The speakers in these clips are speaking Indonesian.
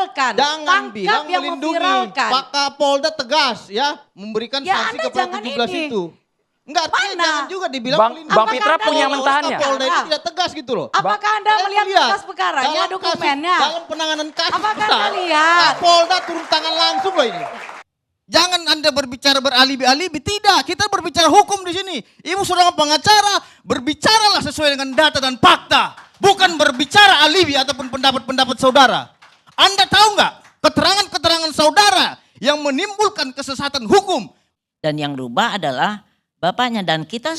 Jangan Tangkap bilang yang melindungi. memviralkan. Pak Kapolda tegas ya memberikan Ya, sanksi Anda kepada jangan 17 ini. itu. Enggak, artinya Mana? jangan juga dibilang Bang melindungi. Fitra Anda punya melihat mentahannya. Kapolda ini perkara? tidak tegas gitu loh. Apakah Anda Saya melihat lihat berkas perkaranya, dalam kasus- dokumennya? dalam penanganan kasus Apakah besar, Anda lihat? Kapolda turun tangan langsung loh ini. Jangan Anda berbicara beralibi-alibi. Tidak, kita berbicara hukum di sini. Ibu seorang pengacara, berbicaralah sesuai dengan data dan fakta. Bukan berbicara alibi ataupun pendapat-pendapat saudara. Anda tahu nggak keterangan-keterangan saudara yang menimbulkan kesesatan hukum? Dan yang rubah adalah bapaknya, dan kita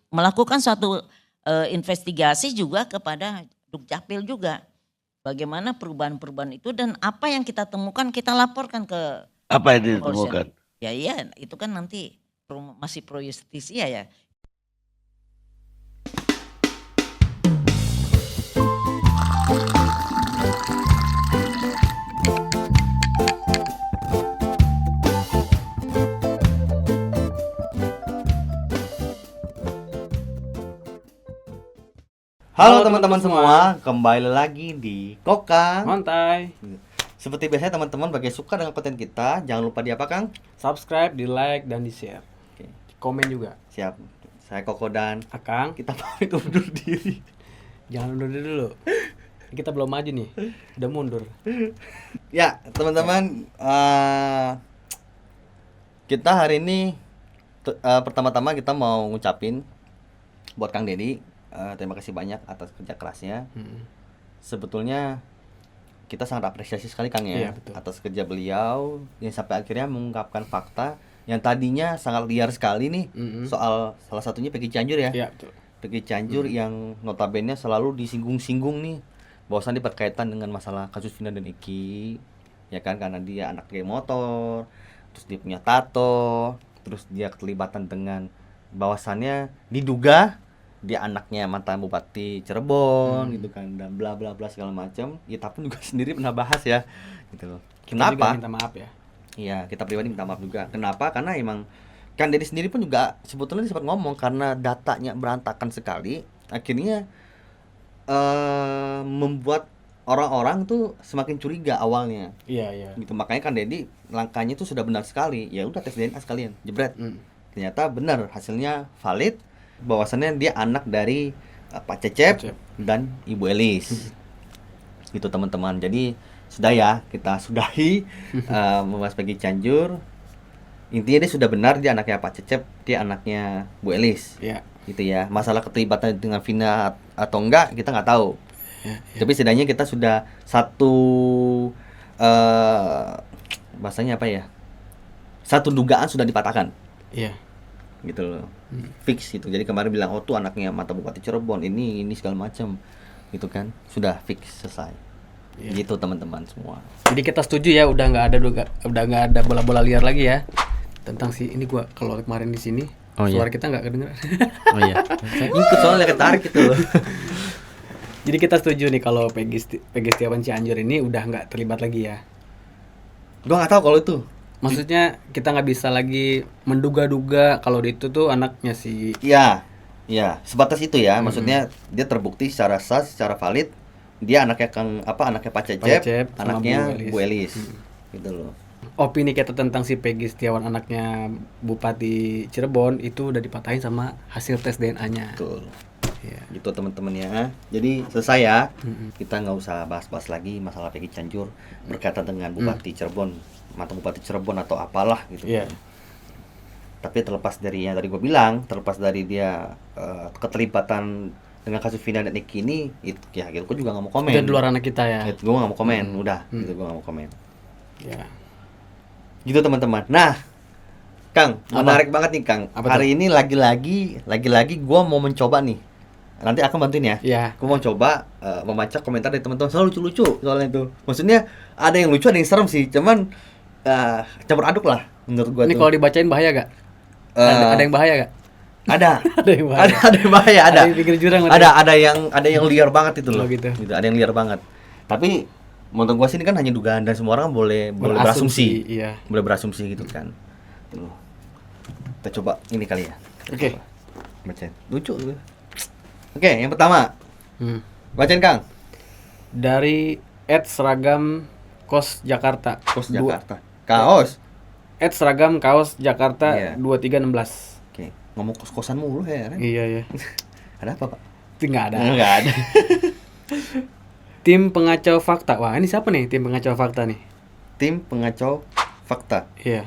melakukan suatu investigasi juga kepada Dukcapil juga. Bagaimana perubahan-perubahan itu dan apa yang kita temukan kita laporkan ke Apa yang kepolisian. ditemukan? Ya iya, itu kan nanti masih pro justisia ya. Halo teman-teman semua, kembali lagi di Kokang. Montai, Seperti biasanya teman-teman bagi yang suka dengan konten kita, jangan lupa di apa Kang? subscribe, di like, dan di share. Oke, Komen juga. siap. Saya Koko dan Akang, kita pamit undur diri. jangan undur dulu. Kita belum maju nih, udah mundur. Ya teman-teman, kita hari ini pertama-tama kita mau ngucapin buat Kang Dedi, terima kasih banyak atas kerja kerasnya. Sebetulnya kita sangat apresiasi sekali Kang Iya, ya, betul. atas kerja beliau yang sampai akhirnya mengungkapkan fakta yang tadinya sangat liar sekali nih, soal salah satunya Peggy Cianjur ya. Iya, betul. Peggy Cianjur yang notabene selalu disinggung-singgung nih, bahwasannya berkaitan dengan masalah kasus Vina dan Eki, ya kan, karena dia anak geng motor, terus dia punya tato, terus dia keterlibatan dengan bahwasannya diduga dia anaknya mantan Bupati Cirebon gitu kan, dan bla bla bla segala macam. Ya tapi juga sendiri pernah bahas ya gitu loh. Kita juga Kenapa? minta maaf ya. Iya, kita pribadi minta maaf juga. Kenapa? Karena emang kan Dedi sendiri pun juga sebetulnya sempat ngomong karena datanya berantakan sekali, akhirnya membuat orang-orang tuh semakin curiga awalnya. Iya, iya. Gitu. Makanya kan Dedi langkahnya itu sudah benar sekali. Ya udah tes DNA sekalian, jebret. Ternyata benar, hasilnya valid bahwasannya dia anak dari Pak Cecep dan Ibu Elis. Gitu teman-teman. Jadi sudah ya, kita sudahi membahas Peggy Cianjur. Intinya dia sudah benar, dia anaknya Pak Cecep, dia anaknya Bu Elis. Iya. Gitu ya. Masalah keterlibatan dengan Vina atau enggak kita nggak tahu. Tapi setidaknya kita sudah satu bahasanya apa ya? Satu dugaan sudah dipatahkan. Iya. Gitu loh. Fix gitu. Jadi kemarin bilang oh tuh anaknya mantan Bupati Cirebon, ini segala macam. Gitu kan. Sudah fix, selesai. Gitu teman-teman semua. Jadi kita setuju ya, udah nggak ada bola-bola liar lagi ya tentang si ini. Gua kalau kemarin di sini suara kita nggak kedengeran. Oh iya. Saya ikut soalnya ketarik gitu loh. Jadi kita setuju nih kalau Peggy Setiawan Cianjur ini udah nggak terlibat lagi ya. Gua nggak tahu kalau itu. Maksudnya kita nggak bisa lagi menduga-duga kalau itu tuh anaknya si. Iya. Iya, sebatas itu ya. Maksudnya dia terbukti secara sah, secara valid dia anaknya anaknya Pak Cecep, sama anaknya Bu Bu Elis. Gitu loh. Opini kita tentang si Peggy Setiawan anaknya Bupati Cirebon itu udah dipatahin sama hasil tes DNA-nya. Betul. Iya. Gitu teman-teman ya. Jadi selesai ya. Kita nggak usah bahas-bahas lagi masalah Peggy Cianjur berkaitan dengan Bupati Cirebon, mantan Bupati Cirebon atau apalah gitu. Iya. Tapi terlepas dari yang tadi gue bilang, terlepas dari dia keterlibatan dengan kasus Vina dan Eki ini, itu ya gitu, gue juga nggak mau komen. Itu di luar anak kita ya. Gue nggak mau komen, udah, gitu gue nggak mau komen. Ya. Gitu teman-teman. Nah, Kang, menarik banget nih Kang. Apa Hari ini lagi-lagi gue mau mencoba nih. Nanti aku bantuin ya. Iya. Gue mau coba membaca komentar dari teman-teman. Soal lucu-lucu soalnya itu. Maksudnya ada yang lucu, ada yang serem sih. Cuman campur aduk lah menurut gue. Ini tuh. kalau dibacain bahaya gak? Ada yang bahaya gak? Ada. Ada yang bahaya. Ada yang bahaya, ada. Ada yang pikir jurang. Ada yang liar banget itu loh. Oh, gitu. Ada yang liar banget. Tapi menurut gua sih ini kan hanya dugaan dan semua orang boleh berasumsi. Iya. Boleh berasumsi gitu kan. Tuh. Kita coba ini kali ya. Oke. Bacain. Lucu tuh. Oke, yang pertama. Bacain Kang. Dari @seragam Kos Jakarta. Kos Jakarta. Kaos. Seragam kaos Jakarta Iya. 2316. Oke, ngomong kos-kosan mulu ya. Ren. Iya ya. Ada apa, Pak? Nggak ada. Enggak ada. Tim pengacau fakta. Wah, ini siapa nih tim pengacau fakta nih? Tim pengacau fakta. Iya.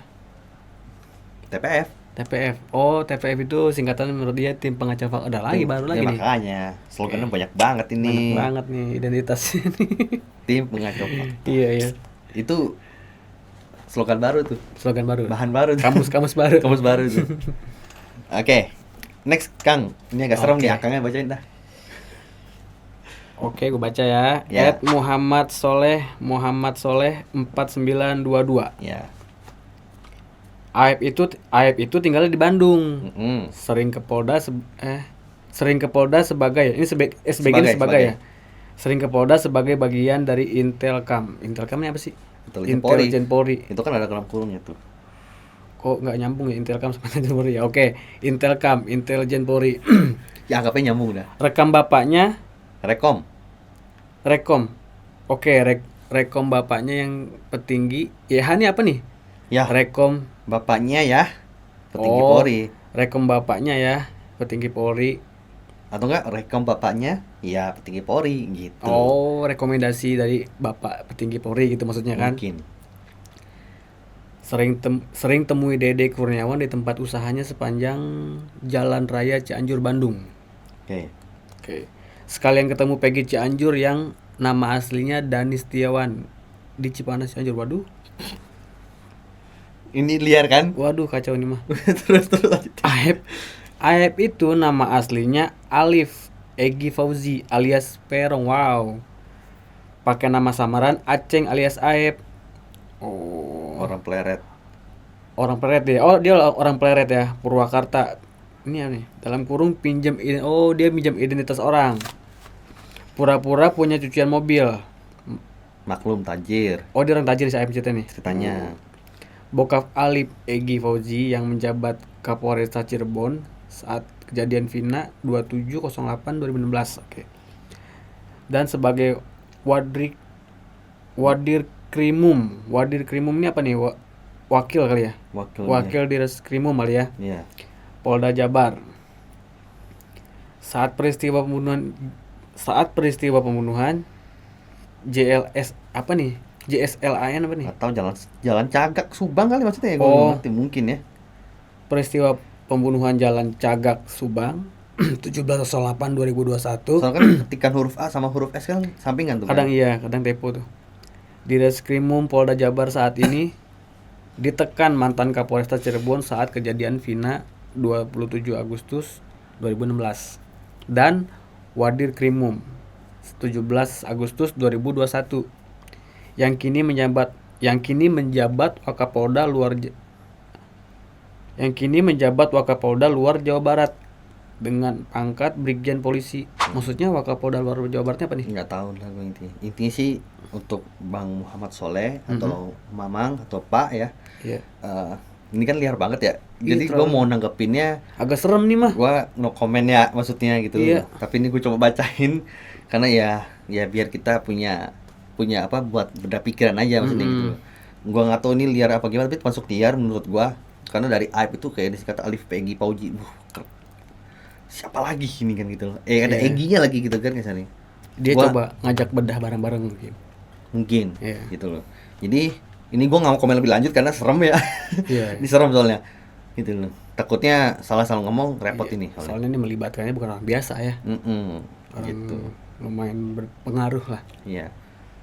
TPF. TPF. Oh, TPF itu singkatan menurut dia tim pengacau fakta. Ada lagi baru lagi nih. Makanya slogannya banyak banget ini. Banyak banget nih identitasnya nih. Tim pengacau fakta. Iya, iya. Itu slogan baru tuh. Slogan baru. Bahan baru tuh. Kamus baru. Kamus baru tuh. Oke. Next, Kang. Ini agak serem Oke. nih, Akangnya bacain dah. Oke, gue baca ya. Ya. Muhammad Soleh 4922. Ya. Aib itu tinggalnya di Bandung. Mm-mm. Sering ke Polda sebagai ini sebagai ya. Sering ke Polda sebagai bagian dari Intelkam. Intelkam ini apa sih? Intelijen Polri. Itu kan ada dalam kurungnya tuh. Kok nggak nyambung ya Intelkam sama Intelijen Polri ya? Oke, Intelkam, Intelijen Polri. Ya anggapnya nyambung dah. Rekam bapaknya, Rekom. rekom. Oke, rekom bapaknya yang petinggi. Ya, ini apa nih? Ya, Rekom. bapaknya ya. Petinggi Oh. Polri. Rekom bapaknya ya, petinggi Polri. Atau enggak rekom bapaknya? Ya, petinggi Polri gitu. Oh, rekomendasi dari bapak petinggi Polri gitu maksudnya kan? Mungkin. Sering temui Dede Kurniawan di tempat usahanya sepanjang Jalan Raya Cianjur, Bandung. Oke. Oke. Sekalian ketemu Peggy Cianjur yang nama aslinya Dani Setiawan di Cipanas Cianjur. Waduh. Ini liar kan? Waduh, kacau ini mah. terus lanjut. Aep itu nama aslinya Alif Egi Fauzi alias Perong. Wow. Pakai nama samaran Aceng alias Aep. Oh, Orang pleret. orang Pleret ya. Oh, dia orang Pleret ya, Purwakarta. Ini apa nih? Dalam kurung dia minjam identitas orang. Pura-pura punya cucian mobil. Maklum tajir Oh, dia orang tajir si Aep cerita nih. ceritanya. Bokap Alif Egi Fauzi yang menjabat Kapolresta Cirebon saat kejadian Vina 2708/2016. Oke. Dan sebagai wadir krimum. Wadir krimum ini apa nih? Wakil kali ya? Wakil di Reskrimum kali ya? Iya. Polda Jabar. Saat peristiwa pembunuhan JLS apa nih? JSLAN apa nih? Atau jalan Cagak Subang kali maksudnya ya, gue Oh. ngerti mungkin ya. Peristiwa pembunuhan Jalan Cagak Subang 17/08/2021. Soalnya kan ketikan huruf A sama huruf S kan sampingan tuh. Kadang kan? iya, kadang tepo tuh. Di Reskrimum Polda Jabar saat ini ditekan mantan Kapolresta Cirebon saat kejadian Vina 27 Agustus 2016 dan Wadir Krimum 17 Agustus 2021 yang kini menjabat Wakapolda luar Jawa Barat dengan pangkat Brigjen Polisi. Maksudnya Wakapolda luar Jawa Baratnya apa nih? Nggak tahu lah gue intinya sih untuk Bang Muhammad Soleh atau Mamang atau Pak ya. Iya. Ini kan liar banget ya. Jadi Iya, gue mau nanggepinnya, Agak serem nih mah. gue no comment ya maksudnya gitu. Iya. Tapi ini gue coba bacain karena ya biar kita punya apa buat beda pikiran aja maksudnya gitu. Gue nggak tahu ini liar apa gimana, tapi masuk liar menurut gue karena dari Aib itu kayak dikata Alif Peggy Fauzi. Siapa lagi ini kan gitu. Ada Iya. Eginya lagi gitu kan kesannya. Dia Gua- coba ngajak bedah bareng-bareng mungkin. Mungkin Iya. gitu loh. Jadi ini gue nggak mau komen lebih lanjut karena serem ya. Iya. Ini serem soalnya gitu loh. Takutnya salah ngomong repot ini Soalnya ini melibatkannya bukan orang biasa ya. Orang gitu. lumayan berpengaruh lah. Iya.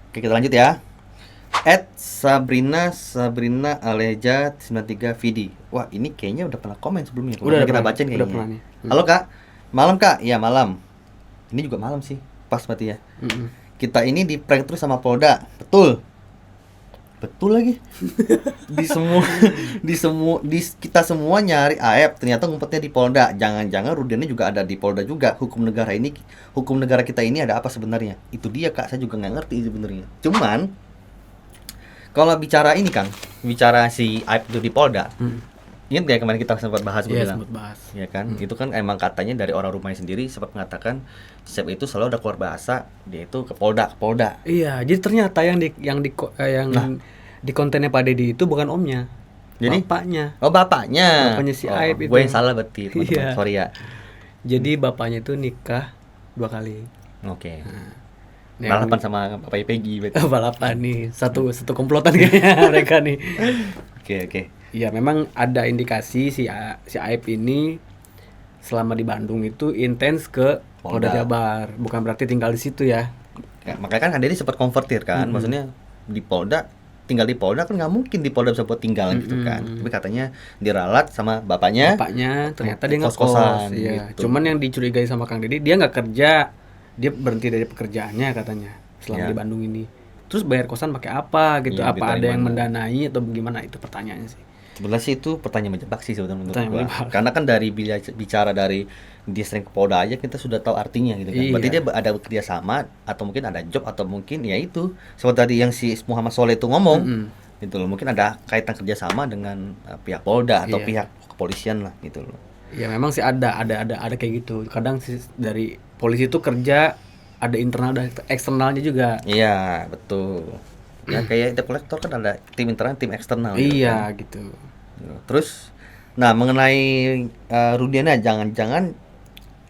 Oke, kita lanjut ya. Sabrina Aleja 93 Vidi. Wah, ini kayaknya udah pernah komen sebelumnya. Udah kita pernah, bacain udah kayaknya. pernah nih. Halo Kak. Malam Kak. Iya, malam. Ini juga malam sih. Pas berarti ya. Kita ini di prank terus sama Polda. Betul lagi. Kita semua nyari Aep, ternyata ngumpetnya di Polda. Jangan-jangan Rudiannya juga ada di Polda juga. Hukum negara kita ini ada apa sebenarnya? Itu dia Kak, saya juga nggak ngerti sebenarnya. Cuman kalau bicara ini Kang, bicara si Aep itu di Polda, Ingat gak kemarin kita sempat bahas, gue Iya, bilang? sempat bahas. Ya kan, itu kan emang katanya dari orang rumahnya sendiri sempat mengatakan Sep itu selalu ada keluar bahasa dia itu ke Polda. Iya, jadi ternyata yang di kontennya Pak Deddy itu bukan omnya. Jadi bapaknya. Oh, bapaknya. Bapaknya si Aib itu. Gue yang salah berarti, teman-teman. Iya. Sorry ya. Jadi bapaknya itu nikah 2 kali. Oke. Nah, Balapan sama bapaknya Peggy berarti. balapan nih. Satu komplotan kayaknya mereka nih. Oke. Iya, memang ada indikasi si Aib ini selama di Bandung itu intens ke Polda Polda. Jabar. Bukan berarti tinggal di situ ya. Ya, makanya kan Ade sempat konvertir kan, maksudnya di Polda, tinggal di Polda kan nggak mungkin di Polda bisa buat tinggal gitu kan. Tapi katanya diralat sama bapaknya. Bapaknya ternyata dia Kos-kosan, ngekos. Iya. gitu. Cuman yang dicurigai sama Kang Deddy, dia nggak kerja. Dia berhenti dari pekerjaannya katanya selama Iya. di Bandung ini. Terus bayar kosan pakai apa gitu? Iya, Apa dari ada yang mana? mendanai atau bagaimana, itu pertanyaannya sih. Sebenarnya sih itu pertanyaan menjebak sih sebetulnya menurut Pertanyaan gua. menjebak. Karena kan dari bicara dari dia sering ke Polda aja kita sudah tahu artinya gitu kan. Iya. Berarti dia ada bekerja sama atau mungkin ada job atau mungkin ya itu seperti tadi yang si Muhammad Soleh itu ngomong. Gitu loh. Mungkin ada kaitan kerjasama dengan pihak Polda atau Iya. pihak kepolisian lah gitu loh. Ya memang sih ada kayak gitu. Kadang sih dari polisi itu kerja ada internal dan eksternalnya juga. Iya, betul. Ya kayak debt collector kan ada tim internal, tim eksternal gitu Iya kan. gitu. Terus nah mengenai Rudiana jangan-jangan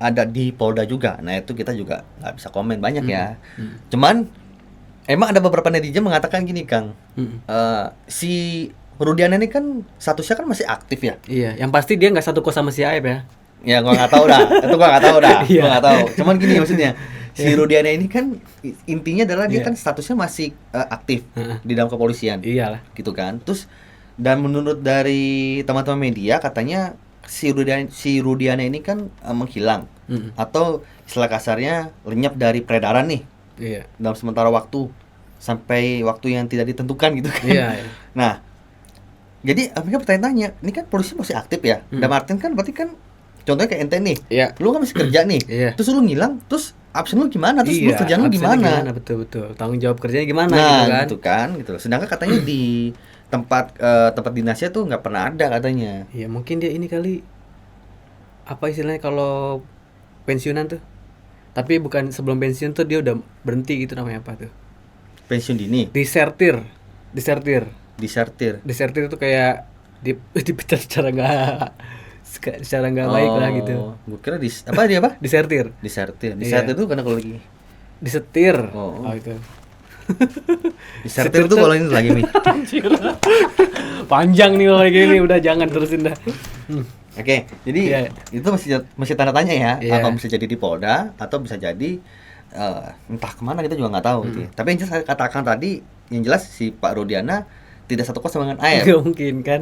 ada di Polda juga. Nah, itu kita juga nggak bisa komen banyak ya. Cuman emang ada beberapa netizen mengatakan gini, Kang. Si Rudiana ini kan statusnya kan masih aktif ya. Iya, yang pasti dia nggak satu kos sama si Aib ya. Ya gua nggak tahu dah. Itu gua nggak tahu dah. Iya. Gua nggak tahu. Cuman gini maksudnya. Si Rudiana ini kan intinya adalah dia Iya. kan statusnya masih aktif Heeh. di dalam kepolisian. Iyalah. Gitu kan. Terus dan menurut dari teman-teman media katanya si Rudiana ini kan menghilang atau istilah kasarnya lenyap dari peredaran nih Iya. dalam sementara waktu sampai waktu yang tidak ditentukan gitu kan. Iya. Nah, jadi mereka bertanya-tanya, ini kan polisi masih aktif ya? Dan Martin kan berarti kan contohnya kayak ente nih. Iya. Lu kan masih kerja nih. Iya. Terus lu ngilang, terus absen lu gimana? Terus lu kerjaan lu absennya gimana? Betul. Tanggung jawab kerjanya gimana Nah, gitu kan. gitu kan. Sedangkan katanya di tempat dinasnya tuh nggak pernah ada katanya. Iya, mungkin dia ini kali apa istilahnya kalau pensiunan tuh. Tapi bukan sebelum pensiun tuh dia udah berhenti gitu, namanya apa tuh? Pensiun dini, Desertir. disertir. Desertir itu kayak dipecat secara nggak baik lah gitu. Gue kira dia apa? Desertir. Disertir. Iya. Disertir itu karena kalau lagi Disetir. Oh. Itu. disertir itu kalau ini lagi nih. Panjang nih kalau kayak gini, udah jangan terusin dah. Oke, jadi Iya. itu masih tanda tanya ya. Iya. Apa bisa jadi di Polda atau bisa jadi entah kemana kita juga nggak tahu gitu ya. Tapi yang jelas saya katakan tadi, yang jelas si Pak Rudiana tidak satu kos sama dengan Aib. Gak mungkin kan?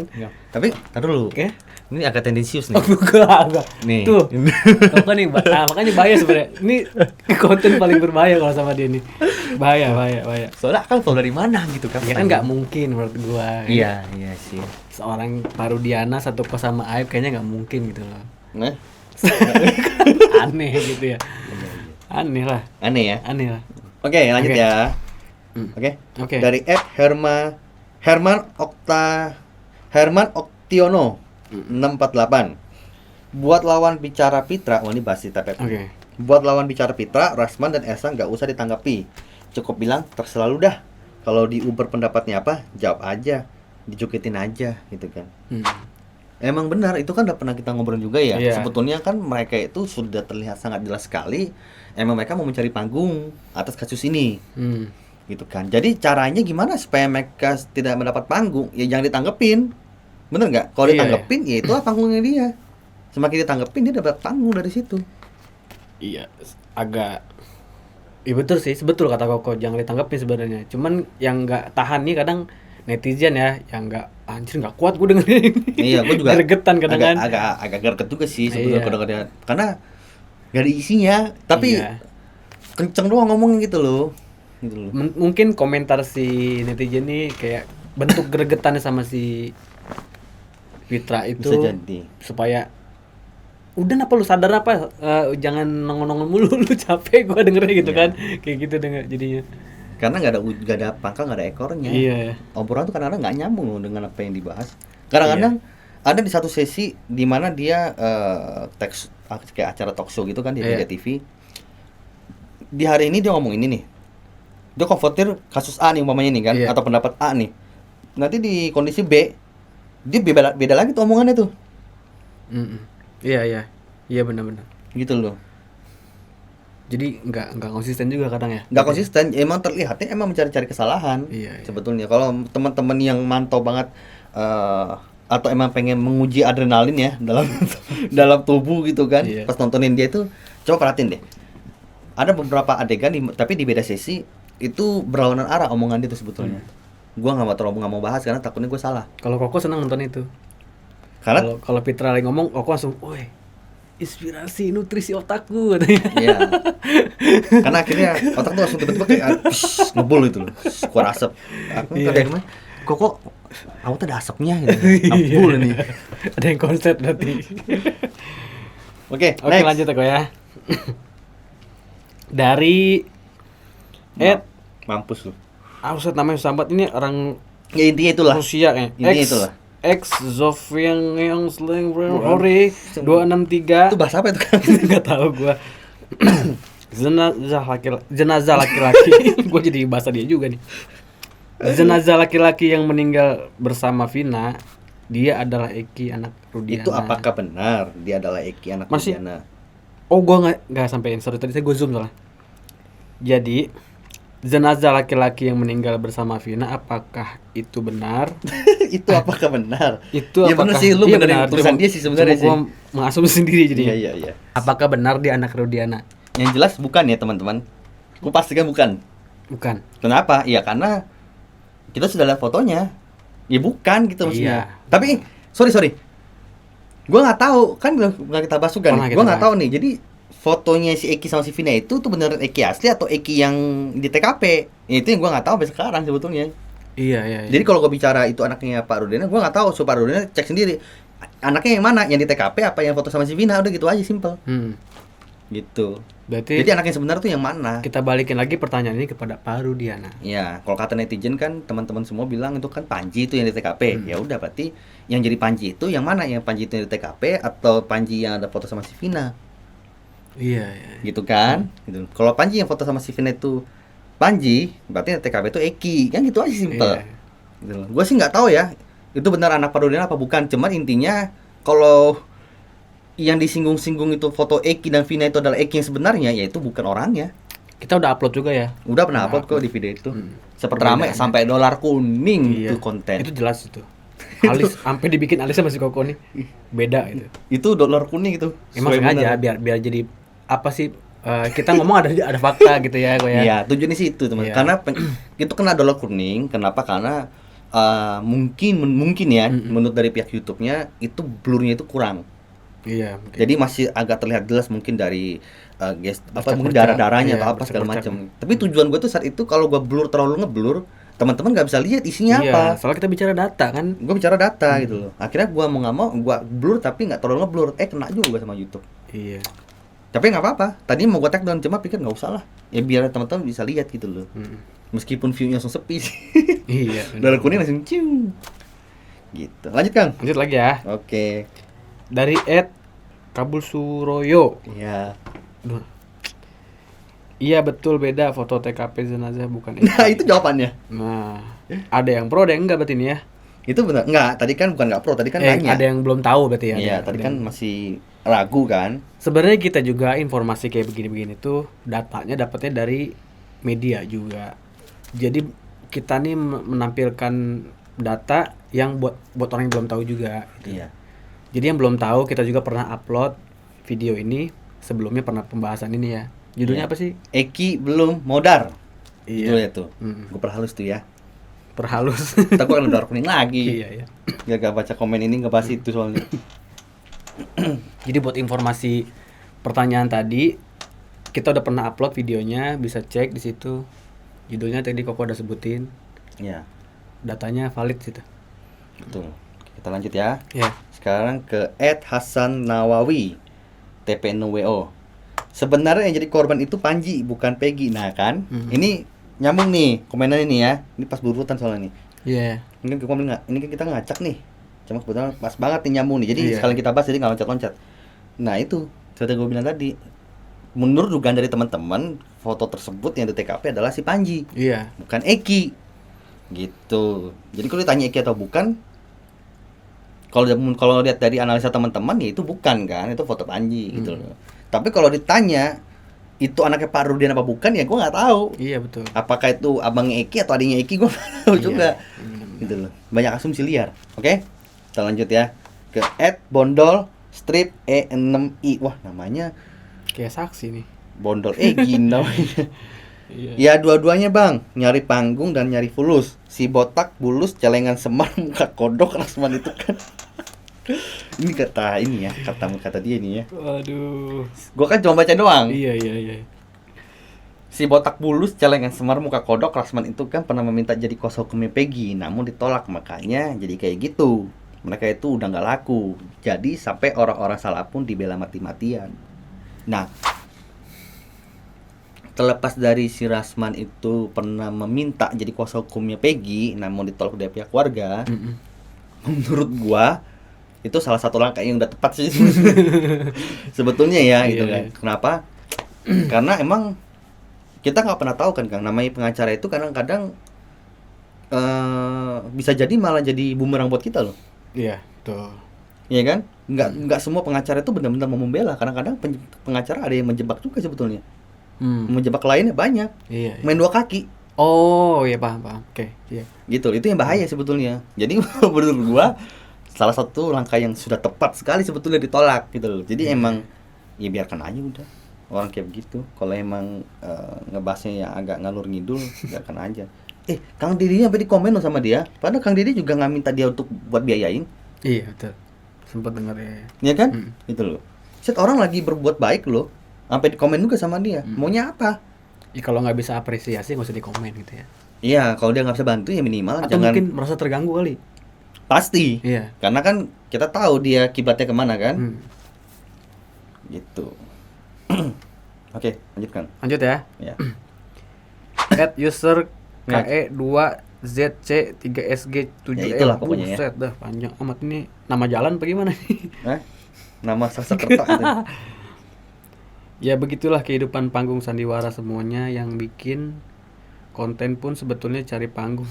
Tapi tar dulu. Oke. Ini agak tendensius Oh, nih. enggak. Nih. Tuh. Makanya makanya bahaya sebenarnya. Ini konten paling berbahaya kalau sama dia nih. Bahaya. Soalnya kan tahu dari mana gitu kan. Ya kan nggak mungkin menurut gua. Iya sih. Seorang Parudiana satu kos sama Aib kayaknya nggak mungkin gitu loh. Nah, Aneh gitu ya. Aneh lah. aneh ya. Oke, lanjut Oke. ya. Oke. Dari Herman Oktiono 648. Buat lawan bicara Pitra, ini bahas di TPP. Oke. Buat lawan bicara Pitra, Rasman dan Esa nggak usah ditanggapi. Cukup bilang terserah lu dah. Kalau di Uber pendapatnya apa, jawab aja, dijukitin aja gitu kan. Emang benar, itu kan udah pernah kita ngobrol juga ya. Iya. Sebetulnya kan mereka itu sudah terlihat sangat jelas sekali. Emang mereka mau mencari panggung atas kasus ini. Gitu kan. Jadi caranya gimana supaya mereka tidak mendapat panggung? Ya jangan ditanggepin. Bener nggak? Kalau Iya, ditanggepin, ya itu panggungnya dia. Semakin ditanggepin dia dapat panggung dari situ. Iya, agak. Iya betul sih, sebetul kata Koko, jangan ditanggapin sebenarnya. Cuman yang nggak tahan nih kadang netizen ya, yang nggak anjir nggak kuat gue dengerin ini. Iya, gue juga gregetan kadang kan. agak greget juga sih sebetulnya Iya. kadang-kadang. Karena gak ada isinya, tapi Iya. kenceng doang ngomongnya gitu loh. Gitu loh. Mungkin komentar si netizen nih kayak bentuk gregetannya sama si Fitra itu Bisa jadi. supaya udah apa lu sadar apa, jangan nongol-nongol mulu lu capek gua dengernya gitu Iya. kan, kayak gitu denger jadinya. Karena gak ada pangkal, gak ada ekornya. Iya. Obrolan tuh kadang-kadang nggak nyambung loh dengan apa yang dibahas. Kadang-kadang ada di satu sesi di mana dia kayak acara talk show gitu kan di Iya. Media TV. Di hari ini dia ngomong ini nih. Dia konfrontir kasus A nih umpamanya nih kan, Iya. atau pendapat A nih. Nanti di kondisi B dia beda lagi tuh omongannya tuh. Iya benar-benar. Gitu loh. Jadi nggak konsisten juga kadang ya. Nggak konsisten, emang terlihatnya emang mencari-cari kesalahan. Iya. Sebetulnya kalau teman-teman yang mantau banget atau emang pengen menguji adrenalin ya dalam dalam tubuh gitu kan, Iya. pas nontonin dia itu coba perhatiin deh. Ada beberapa adegan tapi di beda sesi itu berlawanan arah omongan dia tuh sebetulnya. Gua nggak mau bahas karena takutnya gue salah. Kalau Koko senang nonton itu. Karena Kalau Pitra lagi ngomong, Koko langsung, "Woi, inspirasi nutrisi otakku," katanya. iya. Karena akhirnya otak tuh langsung tiba-tiba kayak ngebul itu loh, keluar asap. Aku Iya. kadang kok kamu tuh ada asapnya gitu. Ngebul nih. Ada yang konsep berarti. Oke, Oke, next. lanjut aku ya. Dari Mampus lu. Ustaz namanya sambat ini orang Ya intinya itulah. Rusia ya. Intinya itulah. X Zofian yang slang Hore 263. Itu bahasa apa itu kan? Enggak tahu gua. Jenazah laki-laki. Gua jadi bahasa dia juga nih. Jenazah laki-laki yang meninggal bersama Vina, dia adalah Eki anak Rudiana. Itu apakah benar dia adalah Eki anak Masih- Rudiana? Oh, gua nggak sampein. Sorry tadi saya zoom soalnya. Jadi jenazah laki-laki yang meninggal bersama Vina, apakah itu benar? Itu apakah benar? Itu Ya apakah benar sih, lu iya benerin tulisan cuma- dia sih sebenarnya cuma gua mengasumsi sendiri jadi. Iya. Apakah benar dia anak Rudiana? Yang jelas bukan ya teman-teman. Gue pastikan bukan. Bukan. Kenapa? Ya karena kita sudah lihat fotonya. Ya bukan gitu maksudnya. Iya. Tapi sorry. Gue nggak tahu kan nggak kita bahas juga Pernah nih. kita Gue nggak bahas. tahu nih. Jadi fotonya si Eki sama si Vina itu tuh beneran Eki asli atau Eki yang di TKP? Ya, itu yang gue nggak tahu sampai sekarang sebetulnya. Iya. Jadi kalau gue bicara itu anaknya Pak Rudiana, gue nggak tahu. So Pak Rudiana cek sendiri. Anaknya yang mana? Yang di TKP apa yang foto sama si Vina? Udah gitu aja, simple. Gitu. Berarti Jadi anak yang sebenarnya tuh yang mana? kita balikin lagi pertanyaan ini kepada Pak Rudiana. Ya, kalau kata netizen kan teman-teman semua bilang itu kan Panji itu yang di TKP. Ya udah berarti yang jadi Panji itu yang mana? Yang Panji itu yang di TKP atau Panji yang ada foto sama si Vina? Iya. Gitu kan? Gitu. Kalau Panji yang foto sama si Vina itu Panji, berarti yang TKP itu Eki. Kan gitu aja simple. Iya. Gitu. Gue sih nggak tahu ya. Itu benar anak Pak Rudiana apa bukan? Cuman intinya kalau yang disinggung-singgung itu foto Eki dan Vina itu adalah Eki yang sebenarnya, yaitu bukan orangnya. Kita udah upload juga ya. Udah pernah upload kok di video itu. Seperti Perbedaannya. rame sampai dolar kuning Iya. itu konten. Itu jelas itu. Alis sampai dibikin alisnya masih Koko nih. Beda itu. Itu dolar kuning itu. Emang Sesuai sengaja bener. biar jadi apa sih kita ngomong ada fakta gitu ya kok ya. Iya, tujuannya sih itu, teman. Iya. Karena itu kena dolar kuning. Kenapa? Karena mungkin ya menurut dari pihak YouTube-nya itu blurnya itu kurang. Iya. mungkin. Jadi masih agak terlihat jelas mungkin dari mungkin Bercak-bercak. darah-darahnya Iya, atau apa segala bercak-bercak. macam. Tapi tujuan gue tuh saat itu kalau gue blur terlalu ngeblur, teman-teman nggak bisa lihat isinya Iya, apa. soalnya kita bicara data kan. Gue bicara data gitu loh. Akhirnya gue mau nggak mau gue blur tapi nggak terlalu ngeblur. Kena juga sama YouTube. Iya. Tapi nggak apa-apa. Tadi mau gue tag down cuma pikir nggak usah lah. Ya biar teman-teman bisa lihat gitu loh. Meskipun view-nya langsung sepi sih. Iya. Dolar kuning langsung cium. Gitu. Lanjut Kang. Lanjut lagi ya. Oke. Dari Kabul Suroyo. Ya. Duh. Iya betul beda foto TKP jenazah bukan Nah itu jawabannya. Nah, ada yang pro ada yang enggak berarti ini ya. Itu benar. Nggak. Tadi kan bukan nggak pro. Tadi kan Ada nanya. yang belum tahu berarti ya. Iya. Ada- Tadi ada kan yang- masih ragu kan. Sebenarnya kita juga informasi kayak begini-begini tuh datanya dapatnya dari media juga. Jadi kita nih menampilkan data yang buat orang yang belum tahu juga. Gitu. Iya. Jadi yang belum tahu kita juga pernah upload video ini sebelumnya pernah pembahasan ini ya. Judulnya Iya. apa sih? Eki belum modar. Iya. Judulnya tuh. Mm. Gue perhalus tuh ya. Perhalus. Ntar gue akan dolar kuning lagi. Iya. Gak baca komen ini nggak bahas itu soalnya. Jadi buat informasi pertanyaan tadi kita udah pernah upload videonya, bisa cek di situ. Judulnya tadi Koko udah sebutin. Iya. Datanya valid situ. Betul. Kita lanjut ya. Ya. Sekarang ke Hasan Nawawi TPNWO. Sebenarnya yang jadi korban itu Panji bukan Peggy. Nah kan, ini nyambung nih komenannya nih ya. Ini pas berurutan soalnya nih. Iya. Ini kan komen nggak? Ini kan kita ngacak nih. Cuma kebetulan pas banget nih nyambung nih. Jadi Iya. sekalian kita bahas jadi nggak loncat-loncat. Nah itu seperti gue bilang tadi. Menurut dugaan dari teman-teman, foto tersebut yang di TKP adalah si Panji, Iya. bukan Eki. Gitu. Jadi kalau ditanya Eki atau bukan, kalau lihat dari analisa teman-teman ya itu bukan kan, itu foto Panji gitu loh. Tapi kalau ditanya itu anaknya Pak Rudian apa bukan ya gue nggak tahu. Iya betul. Apakah itu abangnya Eki atau adiknya Eki gue nggak tahu juga. Gitu loh. Banyak asumsi liar. Oke? Kita lanjut ya ke @bondol_e6i. Wah, namanya Kayak saksi nih. Bondol Egi namanya. Iya. Ya dua-duanya bang, nyari panggung dan nyari fulus. Si botak, bulus, celengan semar, muka kodok, Rasman itu kan. Ini kata dia nih ya. Waduh. Gua kan cuma baca doang. Iya. Si botak, bulus, celengan semar, muka kodok, Rasman itu kan pernah meminta jadi kuasa hukumnya Peggy, namun ditolak, makanya jadi kayak gitu. Mereka itu udah nggak laku. Jadi sampai orang-orang salah pun dibela mati-matian. Nah, terlepas dari si Rasman itu pernah meminta jadi kuasa hukumnya Peggy, namun ditolak dari pihak keluarga, menurut gua itu salah satu langkah yang udah tepat sih sebetulnya ya gitu Iya, kan. iya. Kenapa? Karena emang kita nggak pernah tahu kan Kang, namanya pengacara itu kadang-kadang bisa jadi malah jadi bumerang buat kita loh. Iya, betul. Iya kan? Nggak semua pengacara itu benar-benar mau membela. Kadang-kadang pengacara ada yang menjebak juga sebetulnya. Menjebak kliennya banyak. Iya. Main dua kaki. Oh, iya paham. Oke, iya. Gitu. Itu yang bahaya sebetulnya. Jadi menurut gua salah satu langkah yang sudah tepat sekali sebetulnya ditolak gitu loh. Jadi emang ya biarkan aja udah. Orang kayak begitu. Kalau emang ngebahasnya yang agak ngalur ngidul, biarkan aja. Kang Didi sampai di komen loh sama dia. Padahal Kang Didi juga nggak minta dia untuk buat biayain. Iya, betul. Sempat dengar ya. Iya kan? Gitu loh. Set orang lagi berbuat baik loh. Sampai di komen juga sama dia. Maunya apa? Ya, kalau nggak bisa apresiasi nggak usah dikomen gitu ya. Iya, kalau dia nggak bisa bantu ya minimal Atau jangan. mungkin merasa terganggu kali. Pasti. Iya. Karena kan kita tahu dia kiblatnya kemana kan. Gitu. Oke, lanjutkan. Lanjut ya. Ya. @user KE2ZC3SG7. Ya, itulah pokoknya ya. Buset dah, panjang amat ini. Nama jalan apa gimana nih? Nama Sasakerta gitu. Ya begitulah kehidupan panggung sandiwara semuanya, yang bikin konten pun sebetulnya cari panggung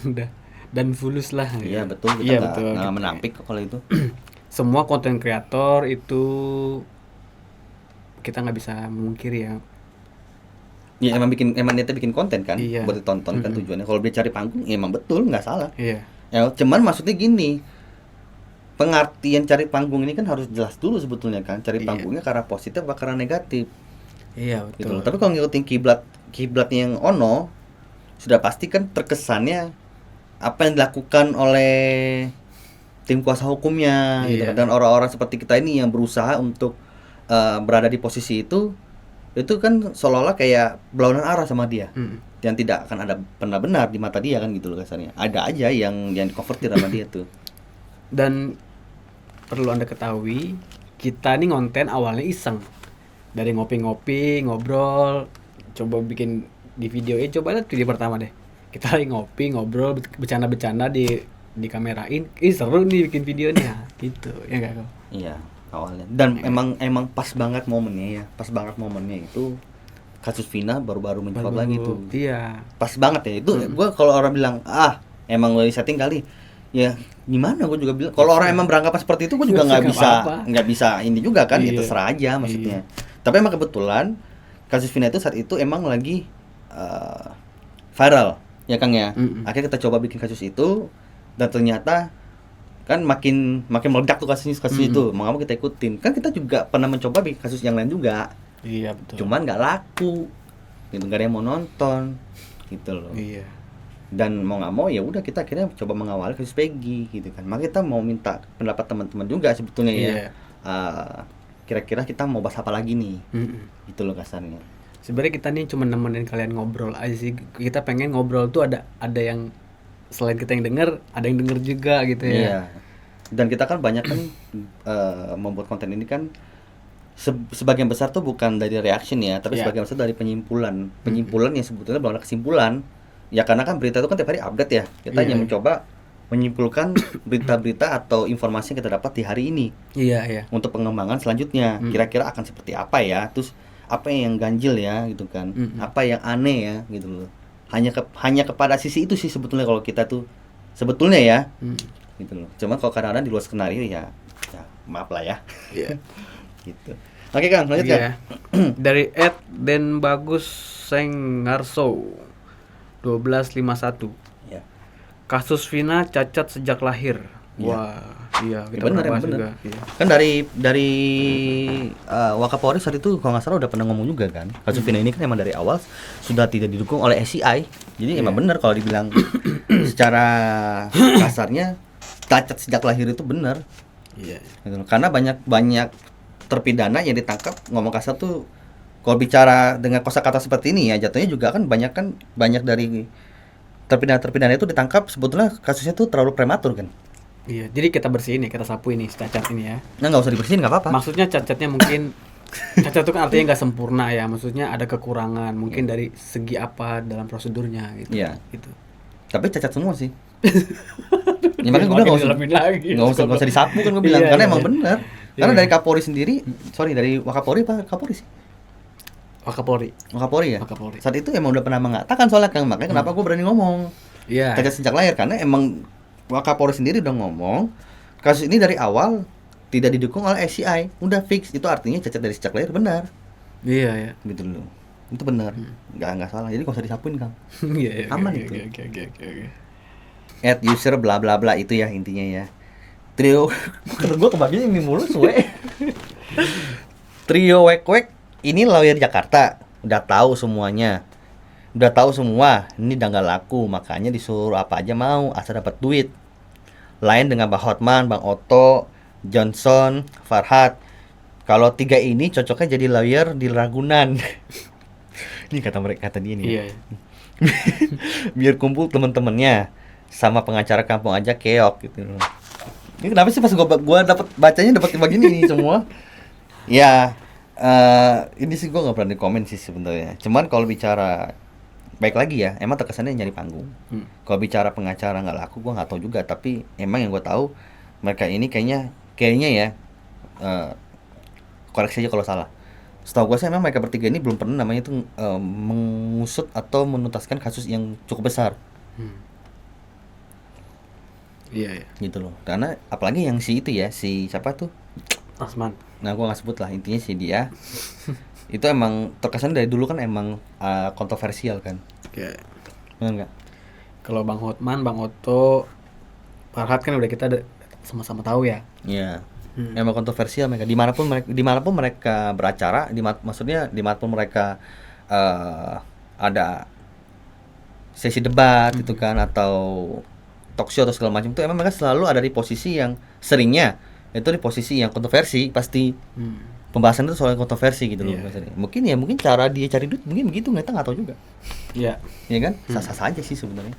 dan fulus lah. Iya, betul. Kita Iya, nggak betul. menampik kok kalau itu. Semua konten kreator itu kita nggak bisa memungkiri ya. Ya emang niatnya bikin konten kan, Iya. buat ditonton kan tujuannya. Kalau dia cari panggung, ya emang betul, nggak salah. Iya. Ya, cuman maksudnya gini, pengertian cari panggung ini kan harus jelas dulu sebetulnya kan. Cari Iya. panggungnya karena positif apa karena negatif. Iya, Gitu betul. loh. Tapi kalau ngikutin kiblatnya yang ono, sudah pasti kan terkesannya apa yang dilakukan oleh tim kuasa hukumnya gitu Iya. kan. Dan orang-orang seperti kita ini yang berusaha untuk berada di posisi itu kan seolah-olah kayak berlawanan arah sama dia. Yang tidak akan ada pernah benar di mata dia kan gitu loh kasarnya. Ada aja yang dikonvertir sama dia tuh. Dan perlu Anda ketahui, kita nih ngonten awalnya iseng. Dari ngopi-ngopi, ngobrol, coba bikin di video. Coba lihat video pertama deh. Kita lagi ngopi, ngobrol, bercanda-bercanda di kamerain. Seru nih bikin video nih. Ya, gitu. Ya enggak kok? Iya, awalnya. Dan emang pas banget momennya ya. Pas banget momennya itu kasus Vina baru-baru mencuat lagi tuh. Iya. Pas banget ya itu. Gua kalau orang bilang, emang lo setting kali. Ya gimana, gue juga bilang kalau orang emang beranggapan seperti itu gue juga nggak bisa ini juga kan. Iya. Ya terserah aja maksudnya. Tapi emang kebetulan kasus Vina itu saat itu emang lagi viral ya Kang ya. Akhirnya kita coba bikin kasus itu dan ternyata kan makin meledak tuh kasus itu. Mau nggak mau kita ikutin. Kan kita juga pernah mencoba bikin kasus yang lain juga. Iya, betul. Cuman nggak laku. Gitu, nggak ada yang mau nonton gitu loh. Iya. Dan mau nggak mau ya udah kita akhirnya coba mengawali kasus Peggy gitu kan. Maka kita mau minta pendapat teman-teman juga sebetulnya ya. Kira-kira kita mau bahas apa lagi nih? Gitu loh kasarnya. Sebenarnya kita nih cuma nemenin kalian ngobrol aja sih. Kita pengen ngobrol tuh ada yang selain kita yang denger, ada yang denger juga gitu ya. Iya. Dan kita kan banyak kan membuat konten ini kan sebagian besar tuh bukan dari reaction ya, tapi sebagian besar dari penyimpulan. Penyimpulan yang sebetulnya belum ada kesimpulan. Ya karena kan berita itu kan tiap hari update ya. Kita hanya mencoba menyimpulkan berita-berita atau informasi yang kita dapat di hari ini Iya. untuk pengembangan selanjutnya. Kira-kira akan seperti apa ya? Terus apa yang ganjil ya gitu kan? Apa yang aneh ya gitu loh. Hanya kepada sisi itu sih sebetulnya kalau kita tuh sebetulnya ya. Gitu loh. Cuma kalau kadang-kadang di luar skenario ya maaf lah ya. Iya. Gitu. Oke Kang, lanjut Iya. ya. Dari Den Bagus Sengarso 1251. Ya. Kasus Vina cacat sejak lahir. Iya. Wah, iya kita Bener, pernah bahas bener. juga. Iya. Kan dari Wakapolri saat itu kalau nggak salah udah pernah ngomong juga kan, kasus Vina ini kan emang dari awal sudah tidak didukung oleh SCI. Jadi emang benar kalau dibilang secara kasarnya cacat sejak lahir itu benar. Iya. Gitu loh. Karena banyak terpidana yang ditangkap, ngomong kasar tuh kalau bicara dengan kosakata seperti ini ya jatuhnya juga kan banyak dari terpidana itu ditangkap sebetulnya kasusnya tuh terlalu prematur kan. Iya, jadi kita bersihin nih, kita sapu ini cacat ini ya. Nah nggak usah dibersihin nggak apa-apa. Maksudnya cacatnya mungkin cacat itu kan artinya nggak sempurna ya, maksudnya ada kekurangan mungkin dari segi apa dalam prosedurnya gitu. Iya. Gitu. Tapi cacat semua sih. Ya, makanya gue bilang nggak usah disapu kan gue bilang Iya, karena iya, emang iya. bener. Karena Iya. dari Kapolri sendiri, dari Wakapolri apa Kapolri sih? Wakapolri. Wakapolri ya. Wakapolri. Saat itu emang udah pernah mengatakan soalnya Kang, makanya kenapa gue berani ngomong Iya. cacat sejak lahir karena emang Wakapolri sendiri udah ngomong kasus ini dari awal tidak didukung oleh SCI, udah fix itu artinya cacat dari sejak lahir benar, Iya, ya. gitu loh. Itu benar, nggak salah. Jadi nggak usah disapuin Kang. Iya, Aman oke, itu. Oke. @user bla bla bla itu ya intinya ya. Trio kalau gua kebagian ini mulu suwe. Trio wek ini lawyer Jakarta, udah tahu semuanya. Udah tahu semua, ini udah nggak laku, makanya disuruh apa aja mau asal dapat duit. Lain dengan Bang Hotman, Bang Otto, Johnson, Farhad. Kalau tiga ini cocoknya jadi lawyer di Ragunan. Ini kata dia nih. Iya. Biar kumpul temen-temennya sama pengacara kampung aja keok gitu. Ini kenapa sih pas gua dapat bacanya dapat begini nih semua? Ya, ini sih gua nggak pernah di komen sih sebenarnya. Cuman kalau bicara baik lagi ya, emang terkesannya nyari panggung. Kalau bicara pengacara nggak laku, gua nggak tahu juga. Tapi emang yang gua tahu mereka ini kayaknya ya, koreksi aja kalau salah. Setahu gue sih emang mereka bertiga ini belum pernah namanya itu mengusut atau menuntaskan kasus yang cukup besar. Iya. Gitu loh. Karena apalagi yang si itu ya, si siapa tuh? Asman. Nah, gua nggak sebut lah, intinya si dia. Itu emang terkesan dari dulu kan emang kontroversial kan. Iya. Benar nggak? Kalau Bang Hotman, Bang Otto, Farhad kan udah kita sama-sama tahu ya. Iya. Emang kontroversial mereka. Dimanapun mereka beracara, maksudnya dimanapun mereka ada sesi debat itu kan atau talk show atau segala macam itu emang mereka selalu ada di posisi yang seringnya itu di posisi yang kontroversi pasti. Pembahasan itu soal kontroversi gitu loh. Iya. Mungkin cara dia cari duit mungkin begitu, kita nggak tahu juga. Iya. Iya kan? Sah-sah saja sih sebenarnya.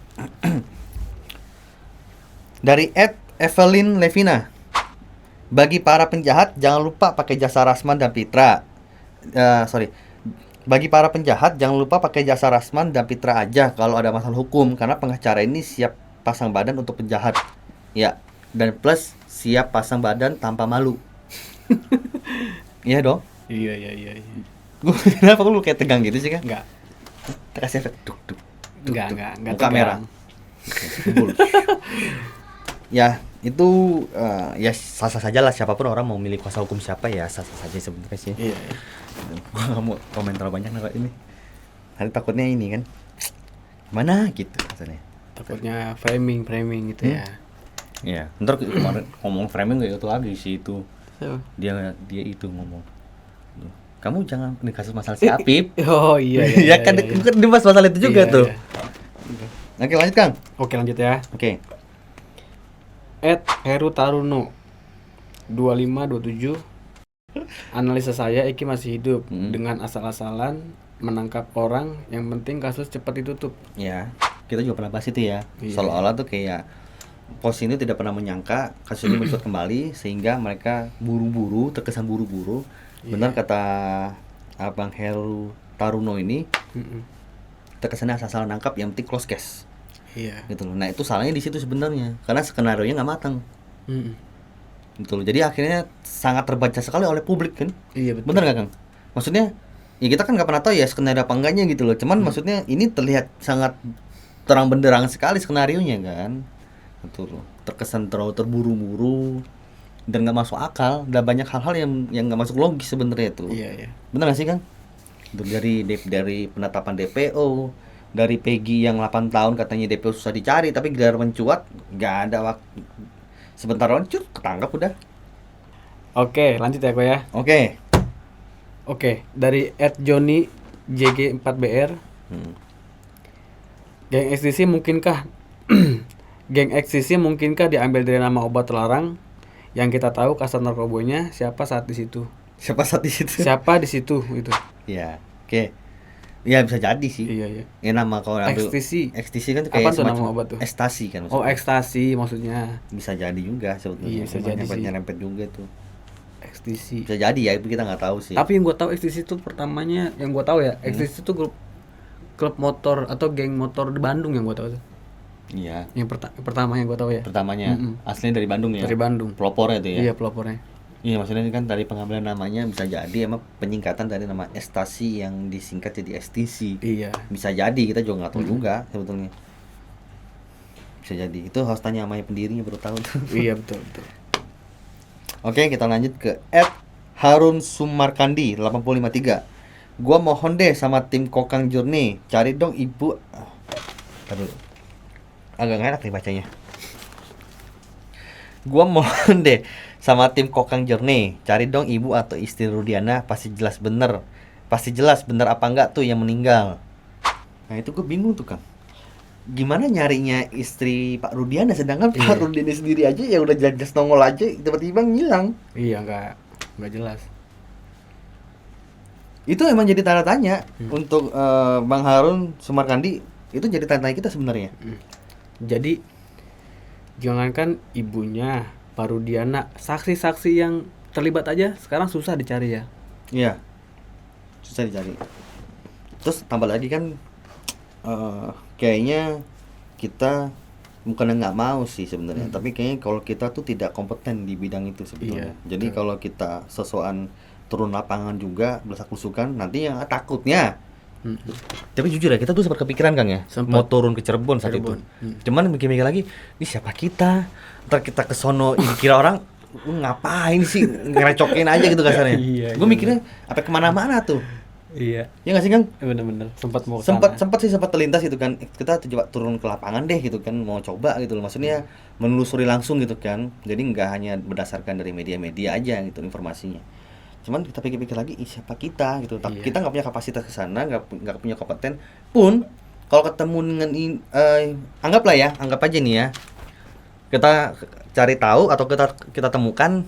Dari @Evelyn Levina. Bagi para penjahat jangan lupa pakai jasa Rasman dan Pitra. Bagi para penjahat jangan lupa pakai jasa Rasman dan Pitra aja kalau ada masalah hukum karena pengacara ini siap pasang badan untuk penjahat. Ya, dan plus siap pasang badan tanpa malu. Iya dong. Iya. Kenapa lu kayak tegang gitu sih kan? Enggak. Kita kasih efek duk. Enggak Muka merah. Kumpul. Ya, itu ya sah-sah saja lah siapapun orang mau milih kuasa hukum siapa ya sah-sah saja sebenarnya sih. Iya. Gua nggak mau komentar banyak nih ini. Nanti takutnya ini kan. Mana gitu maksudnya. Takutnya framing gitu ya. Iya, ntar kemarin ngomong framing kayak itu lagi sih itu. So. Dia itu ngomong. Kamu jangan ini kasus masalah si Apip. Oh iya. Ya kan kan dibahas masalah itu juga Iya, tuh. iya. Oke, lanjut Kang. Oke, lanjut ya. Oke. Heru Taruno 2527. Analisa saya Eki masih hidup dengan asal-asalan menangkap orang, yang penting kasus cepat ditutup. Ya, kita juga pernah bahas itu ya. Iya. Seolah-olah tuh kayak pos ini tidak pernah menyangka kasus ini muncul kembali sehingga mereka buru-buru, terkesan buru-buru. Benar kata Abang Heru Taruno ini, terkesannya asal-asalan nangkap yang penting close case. Iya. gitu loh. Nah itu salahnya di situ sebenarnya, karena skenario nya nggak matang, gitu loh. Jadi akhirnya sangat terbaca sekali oleh publik kan. Iya betul. Bener nggak Kang? Maksudnya ya kita kan nggak pernah tahu ya skenario apa enggaknya gitu loh. Cuman maksudnya ini terlihat sangat terang benderang sekali skenario nya kan, gitu loh. Terkesan terlalu terburu-buru dan nggak masuk akal, dan banyak hal-hal yang nggak masuk logis sebenarnya tuh. Iya. Bener nggak sih Kang? Dari penetapan DPO, dari Peggy yang 8 tahun katanya DPO susah dicari, tapi gelar mencuat nggak ada waktu, sebentar cut ketangkap udah. Oke, lanjut ya kok ya. Oke, dari @Johnny JG4BR. Geng ekstasi mungkinkah Geng ekstasi mungkinkah diambil dari nama obat terlarang? Yang kita tahu kasar narkobonya siapa saat di situ? Siapa saat di situ? Siapa di situ itu? Ya, oke. Ya bisa jadi sih. Iya. Ya nama kalau ambil Ekstasi. ekstasi kan Apa kayak tuh nama semacam obat tuh? ekstasi kan Oh, maksudnya. ekstasi maksudnya. Bisa jadi juga sebetulnya. Iya, bisa jadi sih. Nyerempet juga tuh. Ekstasi. Bisa jadi ya, itu kita nggak tahu sih. Tapi yang gue tahu ekstasi itu pertamanya yang gue tahu ya, ekstasi itu klub motor atau geng motor di Bandung yang gue tahu tuh. Iya. Yang pertama yang gue tahu ya. Pertamanya aslinya dari Bandung ya. Dari Bandung. Pelopornya itu ya. Iya, pelopornya. Iya, maksudnya ini kan dari pengambilan namanya bisa jadi emang penyingkatan dari nama ekstasi yang disingkat jadi STC. Iya. Bisa jadi, kita juga nggak tahu juga sebetulnya. Bisa jadi. Itu harus tanya sama yang pendirinya baru tahu tuh. Iya, betul. Oke, kita lanjut ke @Harun Sumarkandi 853. Gua mohon deh sama tim Kokang Journey, cari dong ibu. Aduh. Agak nggak enak nih bacanya. Gua mohon deh sama tim Kokang Journey, cari dong ibu atau istri Rudiana, pasti jelas bener apa enggak tuh yang meninggal. Nah itu gue bingung tuh Kang, gimana nyarinya istri Pak Rudiana, sedangkan Pak Rudiana sendiri aja ya udah jelas nongol aja tiba-tiba ngilang. Iya, nggak jelas. Itu emang jadi tanda tanya untuk Bang Harun Sumarkandi, itu jadi tanda tanya kita sebenarnya. Jadi jangankan ibunya, Pak Rudiana, saksi-saksi yang terlibat aja sekarang susah dicari ya. Iya, susah dicari. Terus tambah lagi kan kayaknya kita bukannya nggak mau sih sebenarnya, tapi kayaknya kalau kita tuh tidak kompeten di bidang itu sebetulnya. Iya, Jadi kalau kita sesuatu turun lapangan juga berusukan, nanti yang takutnya. Tapi jujur ya, kita tuh sempat kepikiran Kang ya, mau turun ke Cirebon saat itu. Cuman mikir-mikir lagi, ini siapa kita? Ntar kita ke sono dikira orang, lu ngapain sih, ngerecokin aja gitu kasarnya. Iya, Gue mikirnya apa kemana-mana tuh. Iya, Ya nggak sih Kang? bener-bener sempat mau kesana. sempat terlintas gitu kan, kita coba turun ke lapangan deh gitu kan, mau coba gitu loh, maksudnya menelusuri langsung gitu kan, jadi nggak hanya berdasarkan dari media-media aja gitu informasinya. Cuman kita pikir-pikir lagi, siapa kita gitu, tapi kita nggak punya kapasitas ke sana, nggak punya kompeten pun. Kalau ketemu dengan anggap aja nih ya, kita cari tahu atau kita temukan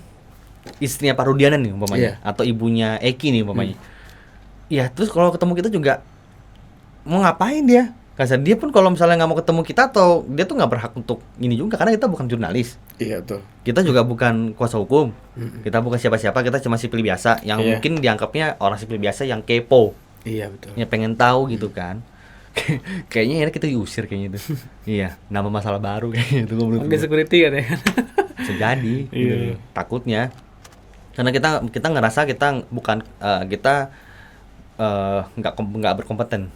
istrinya Pak Rudiana nih umpamanya, atau ibunya Eki nih umpamanya. Ya terus kalau ketemu kita juga mau ngapain dia? Kasar dia pun kalau misalnya nggak mau ketemu kita, atau dia tuh nggak berhak untuk ini juga, karena kita bukan jurnalis. Iya betul. Kita juga bukan kuasa hukum. Kita bukan siapa-siapa, kita cuma sipil biasa yang mungkin dianggapnya orang sipil biasa yang kepo. Iya betul. Ya pengen tahu gitu kan. Kayaknya enak kita diusir kayaknya itu. Iya, nama masalah baru kayaknya itu. Mungkin security kan ya. Bisa jadi. Gitu. Takutnya. Karena kita ngerasa kita bukan kita nggak berkompeten.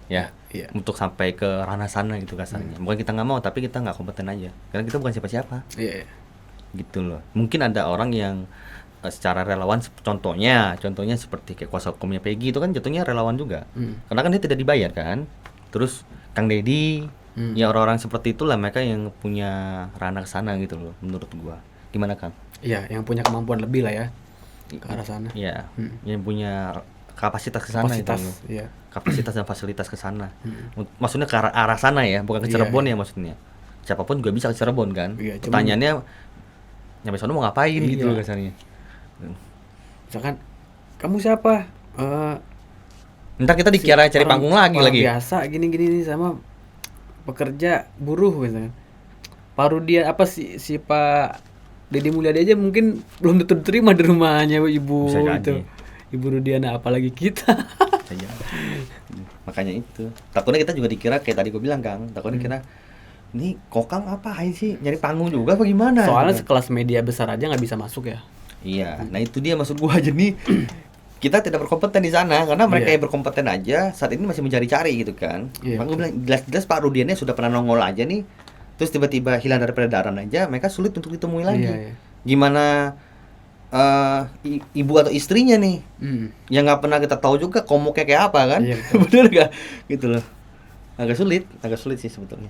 Ya, untuk sampai ke ranah sana gitu kasarnya. Bukan kita nggak mau, tapi kita nggak kompeten aja. Karena kita bukan siapa-siapa. Iya. Gitu loh. Mungkin ada orang yang secara relawan, contohnya seperti kayak kuasa hukumnya Peggy itu kan jatuhnya relawan juga. Karena kan dia tidak dibayar kan. Terus Kang Deddy, ya orang-orang seperti itulah mereka yang punya ranah ke sana gitu loh menurut gua. Gimana Kang? Iya, yang punya kemampuan lebih lah ya ke arah sana. Iya, yang punya kapasitas ke sana itu. Iya. Kapasitas dan fasilitas ke sana. Maksudnya ke arah sana ya, bukan ke Cirebon ya maksudnya. Siapapun juga bisa ke Cirebon kan. Iya, pertanyaannya nyampe sana mau ngapain gitu loh kasarnya. Misalkan kamu siapa? Ntar kita dikira cari panggung lagi. Biasa gini-gini nih sama pekerja buruh misalkan. Pak Rudiana apa si Pak Deddy Mulyadi aja mungkin belum tentu diterima di rumahnya ibu itu. Ibu Rudiana apalagi kita. Makanya itu. Takutnya kita juga dikira kayak tadi gue bilang Kang, takutnya kira Ini kokang apain sih? Nyari panggung juga apa gimana? Soalnya Gitu. sekelas media besar aja nggak bisa masuk ya. Iya, nah itu dia maksud gua aja nih. Kita tidak berkompeten di sana karena mereka Iya. yang berkompeten aja saat ini masih mencari-cari gitu kan. Iya, Makanya gua bilang jelas-jelas Pak Rudiannya sudah pernah nongol aja nih. Terus tiba-tiba hilang dari peredaran aja, mereka sulit untuk ditemui lagi. Iya, iya. Gimana ibu atau istrinya nih yang nggak pernah kita tahu juga komuknya kayak apa kan? Iya, betul. Bener gak? Gitu loh. Agak sulit sih sebetulnya.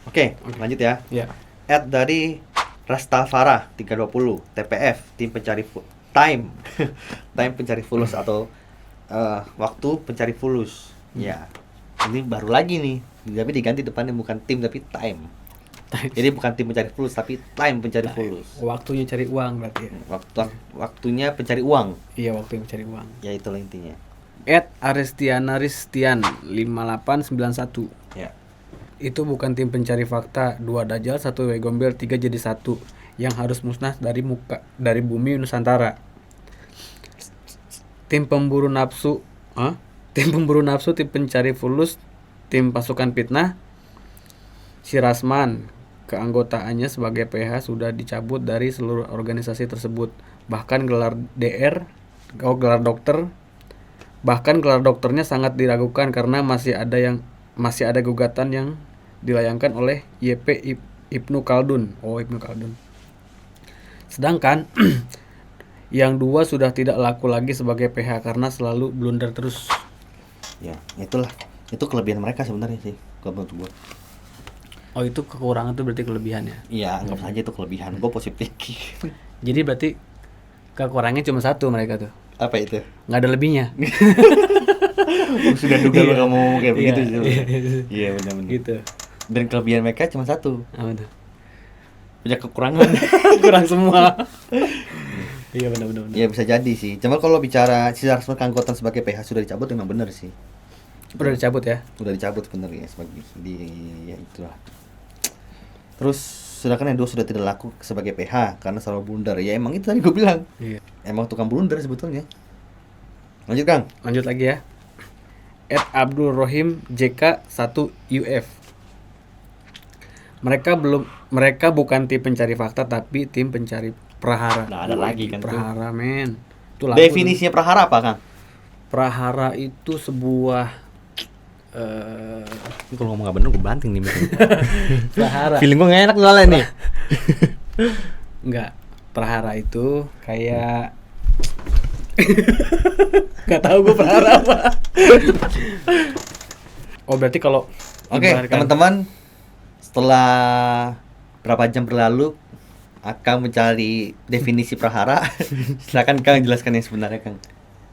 Oke, lanjut ya. Iya. Dari Rastafara 320 TPF tim pencari time time pencari fulus atau waktu pencari fulus. Ya. Ini baru lagi nih. Tapi diganti depannya bukan tim tapi time. Jadi bukan tim pencari fulus tapi time pencari fulus. Waktunya cari uang berarti. Waktunya pencari uang. Iya, waktunya mencari uang. Ya itulah intinya. Aristiana Ristian 5891. Ya. Itu bukan tim pencari fakta, 2 dajal, 1 wegombel, 3 jadi 1 yang harus musnah dari bumi Nusantara. Tim pemburu nafsu, tim pemburu nafsu, tim pencari fulus, tim pasukan fitnah. Si Rasman, keanggotaannya sebagai PH sudah dicabut dari seluruh organisasi tersebut. Bahkan gelar gelar dokter, bahkan gelar dokternya sangat diragukan karena masih ada gugatan yang dilayangkan oleh YP Ibnu Khaldun. Ibnu Khaldun. Sedangkan yang 2 sudah tidak laku lagi sebagai PH karena selalu blunder terus. Ya, itulah. Itu kelebihan mereka sebenarnya sih kalau menurut gua. Oh, itu kekurangan tuh berarti kelebihannya. Iya, anggap saja itu kelebihan. Gua positif thinking. Jadi berarti kekurangannya cuma 1 mereka tuh. Apa itu? Nggak ada lebihnya. Sudah duga lu Iya. kamu kayak begitu Iya, sih. iya. Iya, benar-benar. Gitu. Dan kelebihan mereka cuma 1. Apa tuh? Punya kekurangan. Kurang semua. Iya, benar-benar. Ya bisa jadi sih. Cuma kalau bicara sisa resmi keanggotaan sebagai PH sudah dicabut memang benar sih. Udah dicabut ya? Udah dicabut sebenarnya sebagai ya itulah. Terus sedangkan yang 2 sudah tidak laku sebagai PH karena selalu blunder. Ya emang itu tadi gue bilang. Iya. Emang tukang blunder sebetulnya. Lanjut Kang. Lanjut lagi ya. Abdul Rohim JK 1 UF. Mereka bukan tim pencari fakta tapi tim pencari prahara. Nah, ada lagi kan tuh. Prahara, men. Itu lagu Definisinya prahara apa, Kang? tuh. Prahara itu sebuah Ini kalau ngomong gak bener gue banting nih. prahara. Feeling gue gak enak soalnya nih. Enggak. Prahara itu kayak Gak tahu gue prahara apa. Oh, berarti kalau Oke, ibaratkan- teman-teman, setelah berapa jam berlalu akan mencari definisi prahara. Silakan Kang jelaskan yang sebenarnya, Kang.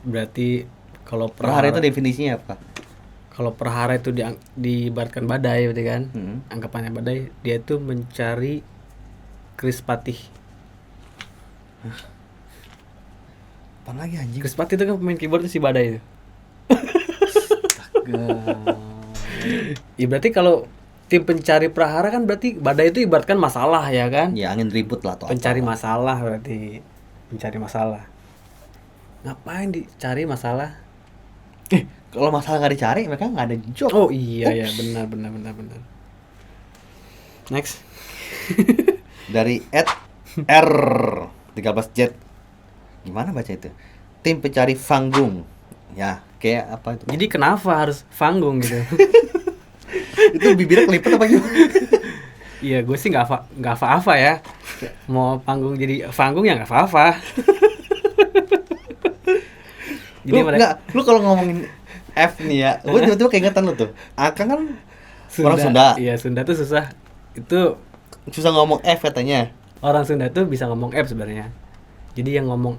berarti kalau Prahara itu definisinya apa? kalau prahara itu diibaratkan badai berarti kan. Anggapannya badai, dia itu mencari keris patih. Apa lagi anjing? Keris patih itu kan pemain keyboard itu si badai itu. Ya berarti kalau tim pencari prahara kan berarti badai itu ibaratkan masalah ya kan? Ya angin ribut lah atau Pencari apa. masalah berarti. Mencari masalah. Ngapain dicari masalah? Kalau masalah nggak dicari, mereka nggak ada job. Oh iya ya, benar. Next. Dari R13Z. Gimana baca itu? Tim pencari Fanggung. Ya, kayak apa itu? Jadi kenapa harus Fanggung gitu? Itu bibirnya kelipet apa gitu? Iya, gue sih nggak apa-apa ya. Mau panggung jadi Fanggung ya nggak apa-apa. Jadi Lu kalau ngomongin F nih ya, gue tiba-tiba keingetan lu tuh. Akang kan orang Sunda. Iya, Sunda tuh susah. Itu Susah ngomong F katanya. orang Sunda tuh bisa ngomong F sebenarnya. Jadi yang ngomong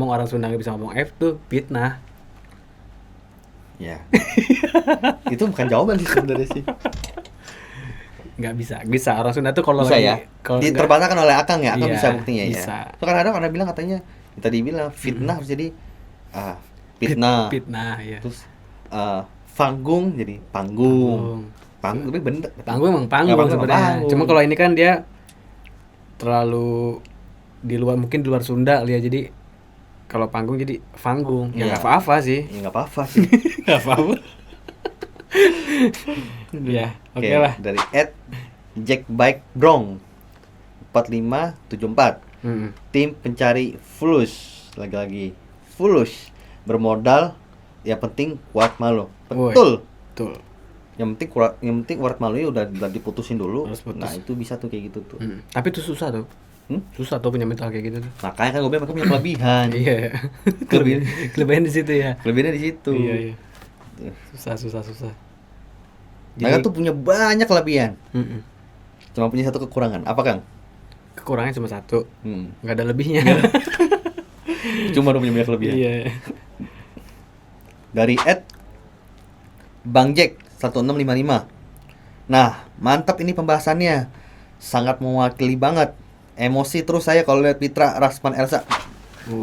orang Sunda nggak bisa ngomong F tuh fitnah. Ya. Itu bukan jawaban sih sebenarnya sih. Nggak bisa orang Sunda tuh kalau Bisa lagi ya. Diterbatakan oleh Akang ya. Akang Iya, bisa buktinya bisa. ya. Itu kan ada orang bilang katanya, tadi bilang fitnah harus jadi fitnah. Fitnah ya. Terus Fanggung jadi panggung. Panggung tapi bener. Panggung emang Ya, panggung panggung emang sebenarnya. panggung. Cuma kalau ini kan dia terlalu mungkin di luar Sunda lihat, jadi kalau panggung jadi Fanggung. Ya Iya. nggak apa-apa sih. Ya nggak apa-apa sih. Nggak apa-apa. Ya, oke lah. Dari Jack Bike Brong 4574. Tim pencari Fulus, lagi-lagi Fulus bermodal yang penting kuat malu. Betul. Betul. Yang penting kuat malu ya udah diputusin dulu. Harus putus. Nah, itu bisa tuh kayak gitu tuh. Tapi itu susah tuh. Susah tuh punya mental kayak gitu tuh. Makanya kan gue bilang mereka punya kelebihan. Iya. Kelebihan di situ ya. Kelebihannya di situ. Iya. Susah. Mereka tuh punya banyak kelebihan. Cuma punya satu kekurangan. Apa, Kang? Kekurangannya cuma satu. Nggak ada lebihnya. Cuma punya banyak kelebihan. Iya. Dari Bang Jack 1655. Nah, mantap ini pembahasannya. Sangat mewakili banget. Emosi terus saya kalau lihat Pitra, Rasman, Elsa.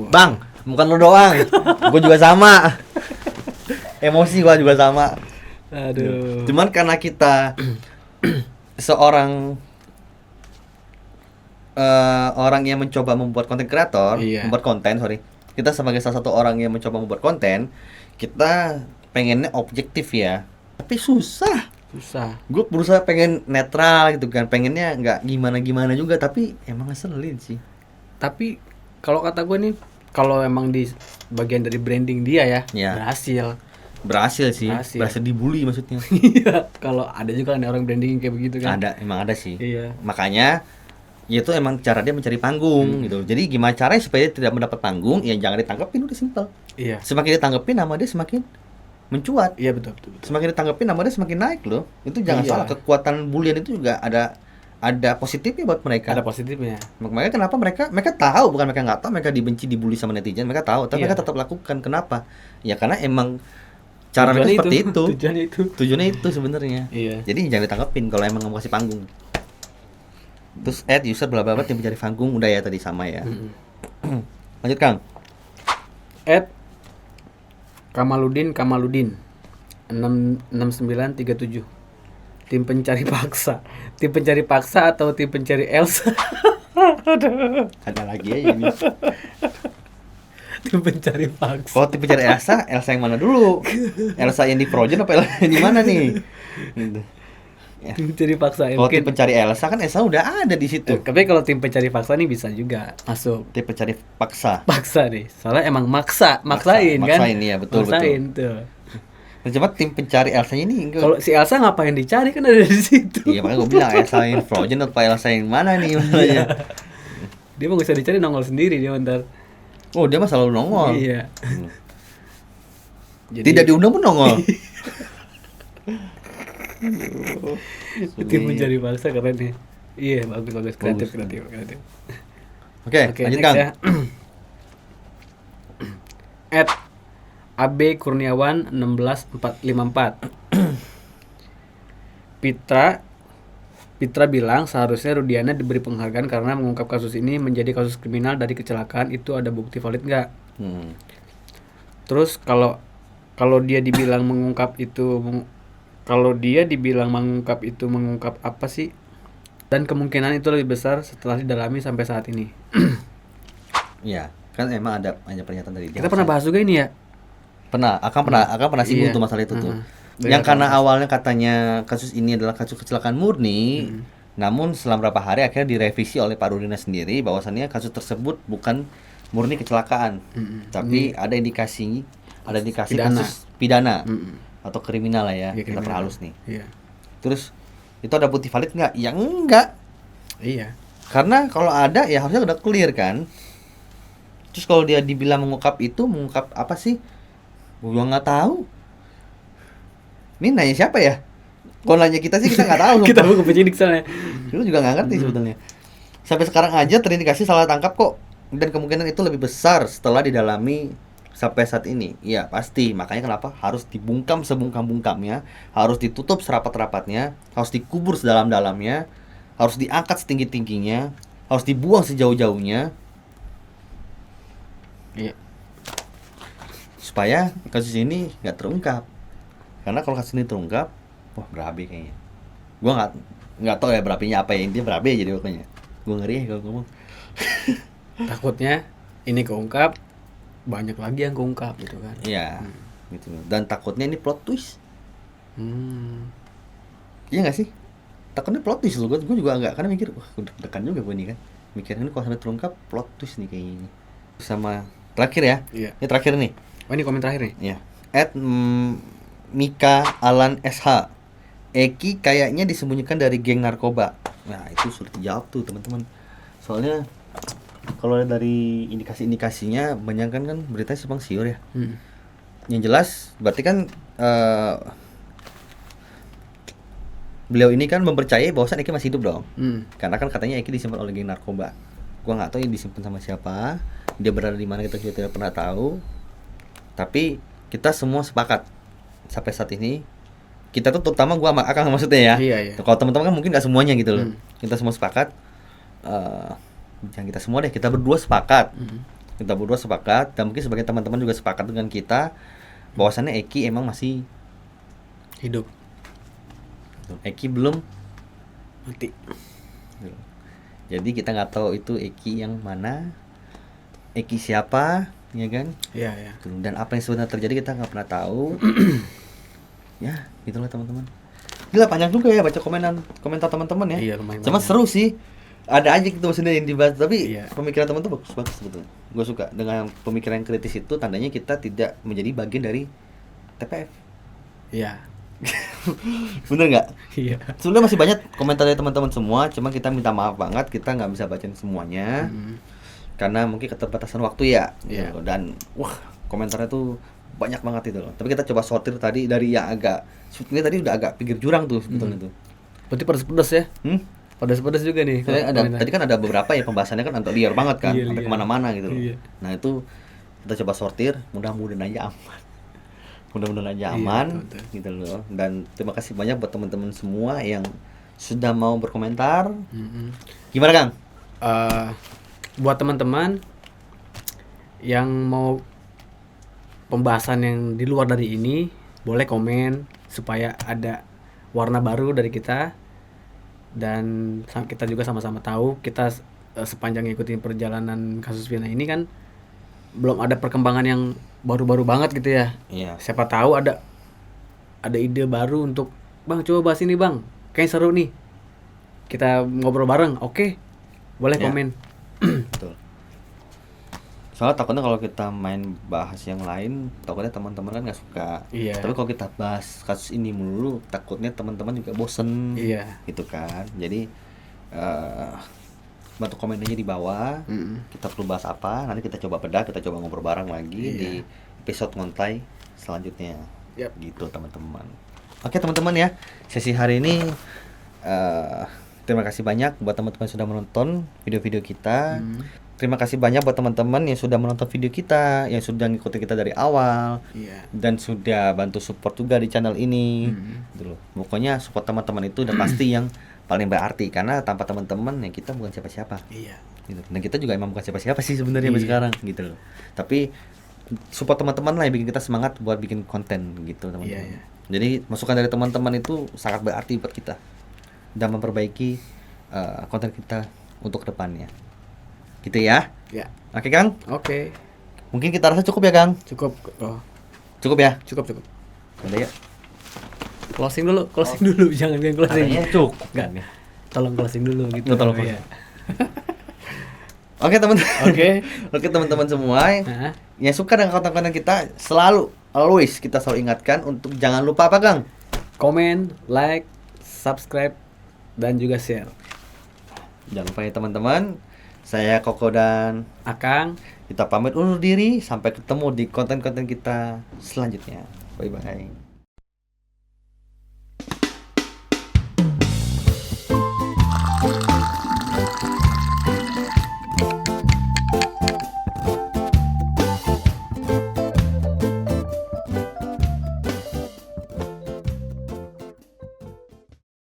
Bang, bukan lo doang. Gue juga sama. Emosi gue juga sama. Aduh. Cuman karena kita seorang orang yang mencoba membuat konten kreator, membuat konten, kita sebagai salah satu orang yang mencoba membuat konten, kita pengennya objektif ya, tapi susah. Gue berusaha pengen netral gitu kan, pengennya nggak gimana juga, tapi emang ngeselin sih. Tapi kalau kata gue nih, kalau emang di bagian dari branding dia ya. Berhasil sih. Berhasil dibully maksudnya. Iya. Kalau ada juga kan orang branding kayak begitu kan. Emang ada sih. Iya. Makanya ya itu emang cara dia mencari panggung gitu. Jadi gimana caranya supaya dia tidak mendapat panggung? Ya jangan ditangkepin, udah simpel. Iya. Semakin ditangkepin nama dia semakin mencuat. Iya betul. Semakin ditangkepin nama dia semakin naik loh. Itu jangan salah, kekuatan bulian itu juga ada positifnya buat mereka. Ada positifnya. Makanya kenapa mereka tahu, bukan mereka nggak tahu, mereka dibenci, dibully sama netizen, mereka tahu, tapi mereka tetap lakukan. Kenapa? Ya karena emang cara mereka seperti itu. Tujuannya itu sebenarnya. Iya. Jadi jangan ditangkepin kalau emang nggak mau kasih panggung. Terus user bla bla bla yang mencari panggung, udah ya tadi sama ya. Lanjut, Kang. Kamaludin 6937. Tim pencari paksa atau tim pencari Elsa? Ada lagi ya ini. Tim pencari paksa. Oh, tim pencari Elsa yang mana dulu? Elsa yang di Frozen apa Elsa yang di mana nih? Gitu. Ya. Tim pencari paksa. Kalau tim pencari Elsa kan Elsa udah ada di situ. Tapi kalau tim pencari paksa nih bisa juga masuk. Tim pencari paksa. Paksa nih. Soalnya emang maksain kan? Maksain ya, betul. Tuh. Nah, cuma tim pencari Elsa ini kalau si Elsa ngapain dicari kan ada di situ. Iya, makanya gue bilang Elsa yang Frozen atau Elsa yang mana nih masalahnya. Dia mau bisa dicari nongol sendiri dia bentar. Oh, dia mah selalu nongol. Iya. Jadi, tidak diundang pun nongol. Tim mencari paksa keren nih. Iya, bagus. Kreatif. Oke, lanjut, Kang. Ya. AB Kurniawan 16454. Pitra bilang seharusnya Rudiana diberi penghargaan karena mengungkap kasus ini menjadi kasus kriminal dari kecelakaan. Itu ada bukti valid nggak? Terus kalau dia dibilang mengungkap itu mengungkap apa sih? Dan kemungkinan itu lebih besar setelah didalami sampai saat ini. Iya, kan emang ada pernyataan dari dia. Kita pernah bahas juga ini ya. Akan pernah singgung tuh masalah itu tuh. Yang karena awalnya katanya kasus ini adalah kasus kecelakaan murni, namun selama beberapa hari akhirnya direvisi oleh Pak Rudina sendiri bahwasannya kasus tersebut bukan murni kecelakaan, tapi ada indikasi pidana. Kasus pidana atau kriminal lah ya, kita perhalus nih. Iya. Terus itu ada bukti valid nggak? Ya enggak. Iya. Karena kalau ada ya harusnya udah clear kan. Terus kalau dia dibilang mengungkap apa sih? Gua nggak tahu. Ini nanya siapa ya? Kalau nanya kita sih kita nggak tahu. Kita bukan penyidik soalnya. Lu juga nggak ngerti sebetulnya. Sampai sekarang aja terindikasi salah tangkap kok. Dan kemungkinan itu lebih besar setelah didalami sampai saat ini. Iya pasti. Makanya kenapa harus dibungkam sebungkam-bungkamnya, harus ditutup serapat-rapatnya, harus dikubur sedalam-dalamnya, harus diangkat setinggi-tingginya, harus dibuang sejauh-jauhnya. Iya. Supaya kasus ini nggak terungkap. Karena kalau kasus ini terungkap, wah berabe kayaknya. Gua nggak tahu ya berapinya apa ya, intinya berabe jadi pokoknya. Gua ngeri ya kalau ngomong. Takutnya ini keungkap, banyak lagi yang keungkap gitu kan. Iya. Gitu. Dan takutnya ini plot twist. Iya nggak sih? Takutnya plot twist loh, gue juga agak, karena mikir, wah udah deg-degan juga gue nih kan. Mikirnya ini kalau sampai terungkap plot twist nih kayaknya. Sama terakhir ya, Iya. ini terakhir nih. Oh, ini komen terakhir nih. Ya, Mika Alan SH. Eki kayaknya disembunyikan dari geng narkoba. Nah, itu sulit dijawab tuh teman-teman. Soalnya kalau dari indikasi-indikasinya banyak kan beritanya simpang siur ya. Yang jelas berarti kan beliau ini kan mempercayai bahwasan Eki masih hidup dong. Karena kan katanya Eki disimpan oleh geng narkoba. Gua nggak tahu ini disimpan sama siapa. Dia berada di mana kita juga tidak pernah tahu. Tapi kita semua sepakat sampai saat ini, kita tuh terutama gua sama Akang maksudnya ya. Iya. Kalau teman-teman kan mungkin nggak semuanya gitu loh. Kita semua sepakat. Jangan kita semua deh, kita berdua sepakat. Kita berdua sepakat dan mungkin sebagai teman-teman juga sepakat dengan kita bahwasannya Eki emang masih Hidup. Eki belum Mati. Jadi kita nggak tahu itu Eki yang mana, Eki siapa, ya kan? Iya. Dan apa yang sebenarnya terjadi kita nggak pernah tahu. Ya, gitulah teman-teman. Gila panjang juga ya baca komentar teman-teman ya. Iya, lumayan Cuma banyak. seru sih. Ada aja gitu maksudnya yang dibahas, tapi Iya. pemikiran teman tuh bagus sebetulnya. Gue suka dengan pemikiran yang kritis itu, tandanya kita tidak menjadi bagian dari TPF. Iya. Bener nggak? Iya. Sebenarnya masih banyak komentar dari teman-teman semua, cuma kita minta maaf banget kita nggak bisa bacain semuanya karena mungkin keterbatasan waktu ya. Iya. Gitu. Dan wah komentarnya tuh banyak banget itu loh. Tapi kita coba sortir tadi dari yang agak, sebetulnya tadi udah agak pinggir jurang tuh sebetulnya tuh. Berarti pedas-pedas ya? Pedas-pedas juga nih. Soalnya ada, tadi kan ada beberapa ya pembahasannya kan antar liar banget kan, Iya, sampai liar. kemana-mana gitu loh. Iya. Nah itu kita coba sortir, mudah-mudahan aja aman. Mudah-mudahan aja Iya, aman, betul. gitu loh. Dan terima kasih banyak buat teman-teman semua yang sudah mau berkomentar. Gimana Kang? Buat teman-teman yang mau pembahasan yang di luar dari ini, boleh komen supaya ada warna baru dari kita. Dan kita juga sama-sama tahu kita sepanjang ngikutin perjalanan kasus Vina ini kan belum ada perkembangan yang baru-baru banget gitu ya. Iya. Siapa tahu ada ide baru untuk Bang coba bahas ini Bang, kayaknya seru nih, kita ngobrol bareng. Oke, boleh Ya. komen. Betul. Soalnya takutnya kalau kita main bahas yang lain, takutnya teman-teman kan nggak suka. Iya. Tapi kalau kita bahas kasus ini mulu, takutnya teman-teman juga bosen. Iya. Gitu kan. Jadi bantu komen aja di bawah. Kita perlu bahas apa? Nanti kita coba bedah, kita coba ngobrol bareng lagi Iya. di episode ngontai selanjutnya. Yap. Gitu teman-teman. Oke teman-teman ya, sesi hari ini terima kasih banyak buat teman-teman yang sudah menonton video-video kita. Terima kasih banyak buat teman-teman yang sudah menonton video kita, yang sudah ngikutin kita dari awal, Iya. dan sudah bantu support juga di channel ini. Gitu loh. Pokoknya support teman-teman itu udah pasti yang paling berarti, karena tanpa teman-teman ya kita bukan siapa-siapa. Iya. Gitu. Dan kita juga emang bukan siapa-siapa sih sebenarnya sampai Iya. sekarang gitu loh. Tapi support teman-teman lah yang bikin kita semangat buat bikin konten gitu teman-teman. Iya, iya. Jadi masukan dari teman-teman itu sangat berarti buat kita dan memperbaiki konten kita untuk kedepannya. Gitu ya. Ya. Oke Kang, Oke. mungkin kita rasa cukup ya Kang. Cukup. Oh, Cukup ya. cukup. Udah ya. Closing dulu, jangan closing. Katanya cukup. Enggak. Tolong closing dulu gitu. Tolong Iya. Oke teman-teman. Oke. Oke teman-teman semua Nah, yang suka dengan konten-konten kita, always kita selalu ingatkan untuk jangan lupa apa Kang? komen, like, subscribe, dan juga share. Jangan lupa ya teman-teman. Saya Koko dan Akang. kita pamit undur diri, sampai ketemu di konten-konten kita selanjutnya. Bye bye.